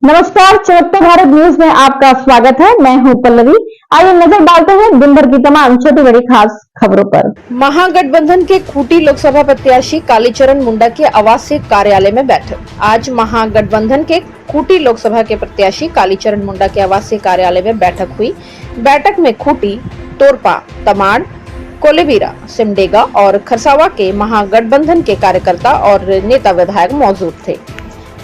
नमस्कार, चमकता भारत न्यूज में आपका स्वागत है। मैं हूं पल्लवी। आइए नजर डालते हैं दिन भर की तमाम छोटी बड़ी खास खबरों पर। महागठबंधन के खूंटी लोकसभा प्रत्याशी कालीचरण मुंडा के आवासीय कार्यालय में बैठक। आज महागठबंधन के खूंटी लोकसभा के प्रत्याशी कालीचरण मुंडा के आवासीय कार्यालय में बैठक हुई। बैठक में खूंटी, तोरपा, तमाड़, कोलेबिरा, सिमडेगा और खरसावा के महागठबंधन के कार्यकर्ता और नेता विधायक मौजूद थे।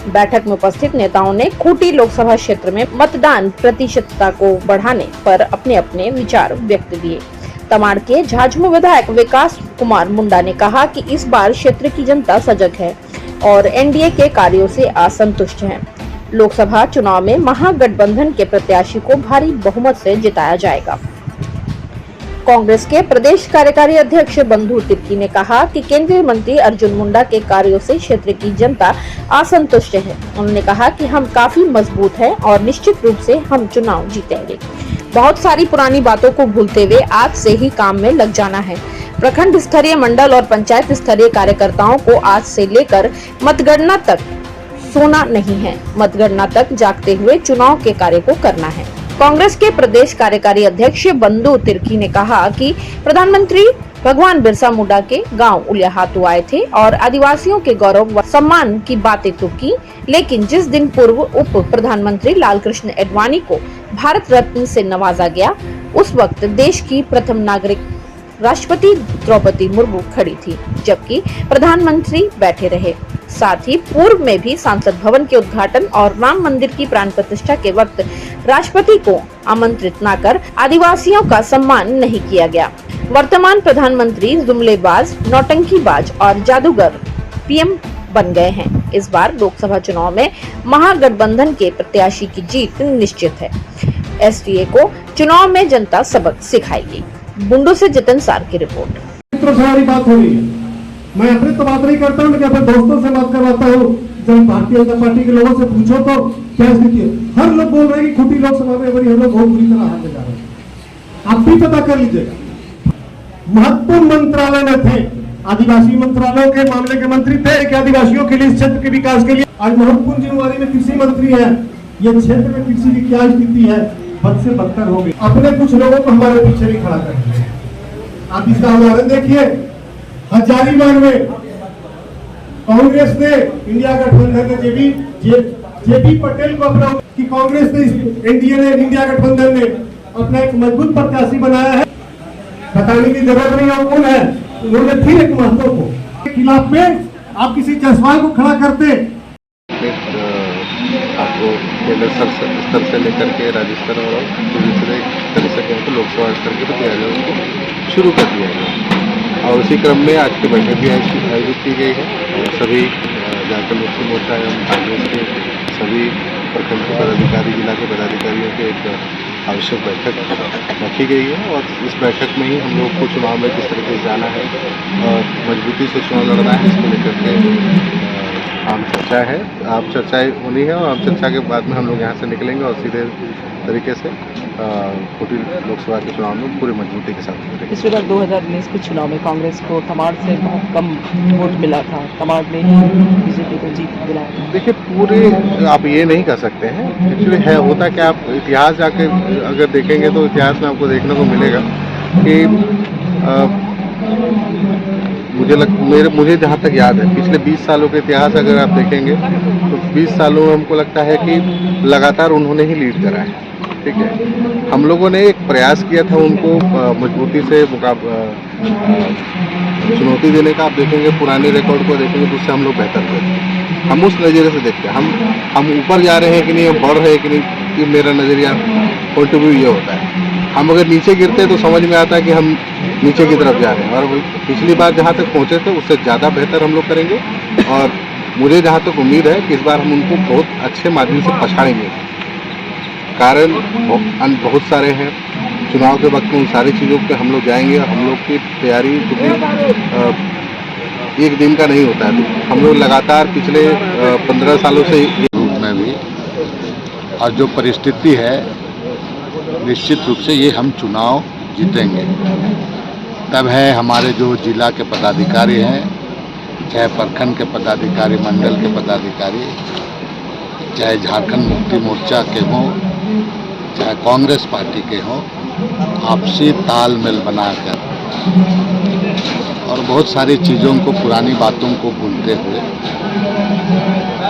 बैठक में उपस्थित नेताओं ने खूंटी लोकसभा क्षेत्र में मतदान प्रतिशतता को बढ़ाने पर अपने अपने विचार व्यक्त किए। तमाड़ के झाझमो विधायक विकास कुमार मुंडा ने कहा कि इस बार क्षेत्र की जनता सजग है और एनडीए के कार्यों से असंतुष्ट है। लोकसभा चुनाव में महागठबंधन के प्रत्याशी को भारी बहुमत से जिताया जाएगा। कांग्रेस के प्रदेश कार्यकारी अध्यक्ष बंधु तिर्की ने कहा कि केंद्रीय मंत्री अर्जुन मुंडा के कार्यों से क्षेत्र की जनता असंतुष्ट है। उन्होंने कहा कि हम काफी मजबूत हैं और निश्चित रूप से हम चुनाव जीतेंगे। बहुत सारी पुरानी बातों को भूलते हुए आज से ही काम में लग जाना है। प्रखंड स्तरीय, मंडल और पंचायत स्तरीय कार्यकर्ताओं को आज से लेकर मतगणना तक सोना नहीं है। मतगणना तक जागते हुए चुनाव के कार्य को करना है। कांग्रेस के प्रदेश कार्यकारी अध्यक्ष बंधु तिर्की ने कहा कि प्रधानमंत्री भगवान बिरसा मुंडा के गांव उलियाहातू आए थे और आदिवासियों के गौरव व सम्मान की बातें तो की, लेकिन जिस दिन पूर्व उप प्रधानमंत्री लालकृष्ण एडवाणी को भारत रत्न से नवाजा गया, उस वक्त देश की प्रथम नागरिक राष्ट्रपति द्रौपदी मुर्मू खड़ी थी, जबकि प्रधानमंत्री बैठे रहे। साथ ही पूर्व में भी सांसद भवन के उद्घाटन और राम मंदिर की प्राण प्रतिष्ठा के वक्त राष्ट्रपति को आमंत्रित न कर आदिवासियों का सम्मान नहीं किया गया। वर्तमान प्रधानमंत्री जुमलेबाज, नौटंकीबाज और जादूगर पीएम बन गए हैं। इस बार लोकसभा चुनाव में महागठबंधन के प्रत्याशी की जीत निश्चित है। एसडीए को चुनाव में जनता सबक सिखाएगी। बुंडू से जितन सार की रिपोर्ट। बात हो रही है, मैं अपने तो बात नहीं करता हूँ, लेकिन अपने दोस्तों से बात करवाता हूँ। जब भारतीय जनता पार्टी के लोगों से पूछो तो क्या स्थिति है, हर लोग बोल रहे हैं कि खूंटी लोकसभा में हम लोग बहुत बुरी तरह हारने जा रहे हैं। आप भी पता कर लीजिएगा। महत्वपूर्ण मंत्रालय में थे, आदिवासी मंत्रालयों के मामले के मंत्री थे कि आदिवासियों के लिए, इस क्षेत्र के विकास के लिए। आज महत्वपूर्ण जिम्मेवारी में कृषि मंत्री है। ये क्षेत्र में कृषि की क्या स्थिति है, बद से बदतर हो गई। अपने कुछ लोगों को हमारे पीछे नहीं खड़ा कर दिया। आप इसका उदाहरण देखिए, हजारीबाग में कांग्रेस ने, इंडिया गठबंधन ने जेपी पटेल को अपना, कि कांग्रेस ने, एनडीए ने, इंडिया गठबंधन ने अपना एक मजबूत प्रत्याशी बनाया है। बताने की जरूरत नहीं है कौन है, उन्होंने फिर एक महत्व को खिलाफ में आप किसी जसवाल को खड़ा करते। आपको केंद्र स्तर से लेकर के राज्य स्तर और दूसरे तरह से लोकसभा स्तर की तैयारियों को शुरू कर दिया गया और उसी क्रम में आज की बैठक भी आयोजित की गई है। और सभी झारखंड मुक्ति मोर्चा एवं कांग्रेस के सभी प्रखंड के पदाधिकारी, जिला के पदाधिकारियों की एक आवश्यक बैठक रखी गई है और इस बैठक में ही हम लोग को चुनाव में किस तरीके से जाना है और मजबूती से चुनाव लड़ना है, इसको लेकर के आम चर्चा है। आम चर्चाएं होनी है और आम चर्चा के बाद में हम लोग यहाँ से निकलेंगे और सीधे तरीके से खूंटी लोकसभा के चुनाव में पूरी मजबूती के साथ करेंगे। पिछले बार 2019 के चुनाव में कांग्रेस को तमाड़ से बहुत कम वोट मिला था, तमाड़ ने ही बीजेपी को जीत दिलाया। देखिए, पूरे आप ये नहीं कर सकते हैं। एक्चुअली है होता कि आप इतिहास जाके अगर देखेंगे तो इतिहास में आपको देखने को मिलेगा कि मुझे जहाँ तक याद है, पिछले 20 सालों के इतिहास अगर आप देखेंगे तो 20 सालों में हमको लगता है कि लगातार उन्होंने ही लीड करा है। ठीक है, हम लोगों ने एक प्रयास किया था उनको मजबूती से चुनौती देने का। आप देखेंगे पुराने रिकॉर्ड को देखेंगे तो उससे हम लोग बेहतर थे। हम उस नज़रिए से देखते हैं, हम ऊपर जा रहे हैं कि नहीं, हम बढ़ रहे हैं कि नहीं, ये मेरा नज़रिया पॉइंट ऑफ व्यू ये होता है। हम अगर नीचे गिरते हैं तो समझ में आता है कि हम नीचे की तरफ जा रहे हैं और पिछली बार जहाँ तक पहुँचे थे उससे ज़्यादा बेहतर हम लोग करेंगे। और मुझे जहाँ तक उम्मीद है कि इस बार हम उनको बहुत अच्छे माध्यम से पछाड़ेंगे। कारण बहुत सारे हैं, चुनाव के वक्त में उन सारी चीज़ों पे हम लोग जाएंगे। हम लोग की तैयारी एक दिन का नहीं होता है, हम लोग लगातार पिछले 15 सालों से रूप में भी, और जो परिस्थिति है निश्चित रूप से ये हम चुनाव जीतेंगे। तब है हमारे जो जिला के पदाधिकारी हैं, चाहे प्रखंड के पदाधिकारी, मंडल के पदाधिकारी, चाहे झारखंड मुक्ति मोर्चा के हों, चाहे कांग्रेस पार्टी के हों, आपसी तालमेल बनाकर और बहुत सारी चीज़ों को, पुरानी बातों को भूलते हुए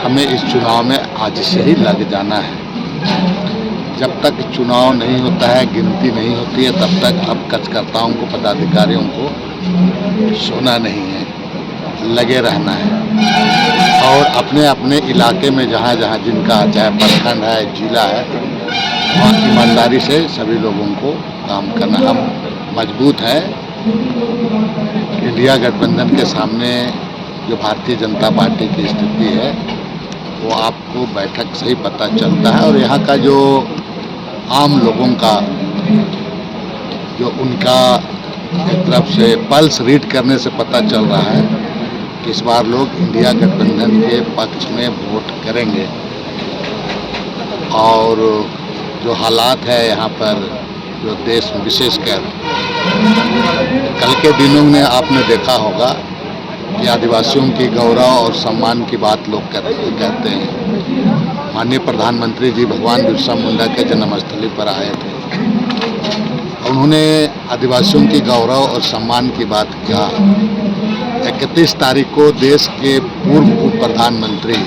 हमें इस चुनाव में आज से ही लग जाना है। जब तक चुनाव नहीं होता है, गिनती नहीं होती है, तब तक अब कार्यकर्ताओं को, पदाधिकारियों को सोना नहीं है, लगे रहना है और अपने अपने इलाके में जहाँ जहाँ जिनका, चाहे प्रखंड है, जिला है, वहाँ ईमानदारी से सभी लोगों को काम करना। हम मजबूत हैं। इंडिया गठबंधन के सामने जो भारतीय जनता पार्टी की स्थिति है वो आपको बैठक से ही पता चलता है और यहाँ का जो आम लोगों का, जो उनका एक तरफ से पल्स रीड करने से पता चल रहा है कि इस बार लोग इंडिया गठबंधन के पक्ष में वोट करेंगे। और जो हालात है यहाँ पर, जो देश में विशेषकर कल के दिनों में आपने देखा होगा कि आदिवासियों की गौरव और सम्मान की बात लोग कहते हैं। माननीय प्रधानमंत्री जी भगवान बिरसा मुंडा के जन्मस्थली पर आए थे। उन्होंने आदिवासियों की गौरव और सम्मान की बात किया। 31 तारीख को देश के पूर्व उप प्रधानमंत्री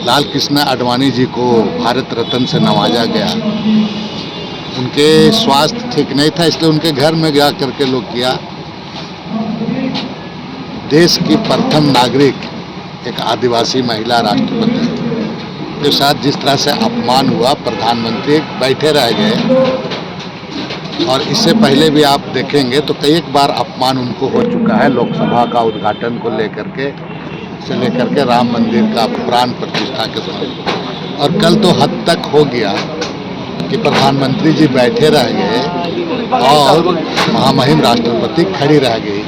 लाल कृष्ण आडवाणी जी को भारत रत्न से नवाजा गया। उनके स्वास्थ्य ठीक नहीं था, इसलिए उनके घर में जा करके लोग किया। देश की प्रथम नागरिक एक आदिवासी महिला राष्ट्रपति के साथ जिस तरह से अपमान हुआ, प्रधानमंत्री बैठे रह गए। और इससे पहले भी आप देखेंगे तो कई एक बार अपमान उनको हो चुका है, लोकसभा का उद्घाटन को लेकर के राम मंदिर का प्राण प्रतिष्ठा के समय। और कल तो हद तक हो गया कि प्रधानमंत्री जी बैठे रह गए और महामहिम राष्ट्रपति खड़ी रह गई।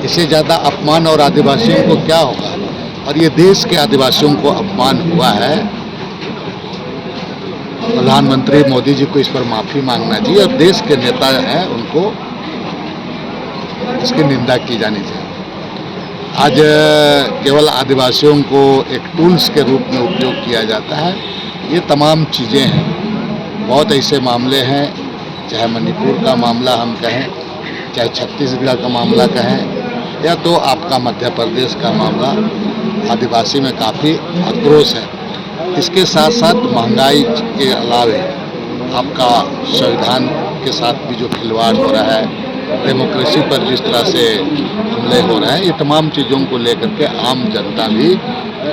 इससे ज़्यादा अपमान और आदिवासियों को क्या होगा। और ये देश के आदिवासियों को अपमान हुआ है। प्रधानमंत्री मोदी जी को इस पर माफ़ी मांगना चाहिए और देश के नेता हैं उनको इसकी निंदा की जानी चाहिए। आज केवल आदिवासियों को एक टूल्स के रूप में उपयोग किया जाता है। ये तमाम चीज़ें हैं। बहुत ऐसे मामले हैं, चाहे मणिपुर का मामला हम कहें, चाहे छत्तीसगढ़ का मामला कहें, या तो आपका मध्य प्रदेश का मामला, आदिवासी में काफ़ी आक्रोश है। इसके साथ साथ महंगाई के अलावे आपका संविधान के साथ भी जो खिलवाड़ हो रहा है, डेमोक्रेसी पर जिस तरह से हमले हो रहे हैं, ये तमाम चीज़ों को लेकर के आम जनता भी,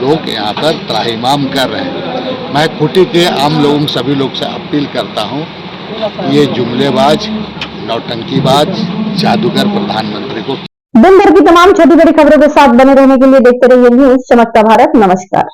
लोग यहाँ पर त्राहिमाम कर रहे हैं। मैं खूंटी के आम लोगों, सभी लोग से अपील करता हूँ, ये जुमलेबाज, नौटंकीबाज, जादूगर प्रधानमंत्री को। दिन भर की तमाम छोटी बड़ी खबरों के साथ बने रहने के लिए देखते रहिए न्यूज़ चमकता भारत। नमस्कार।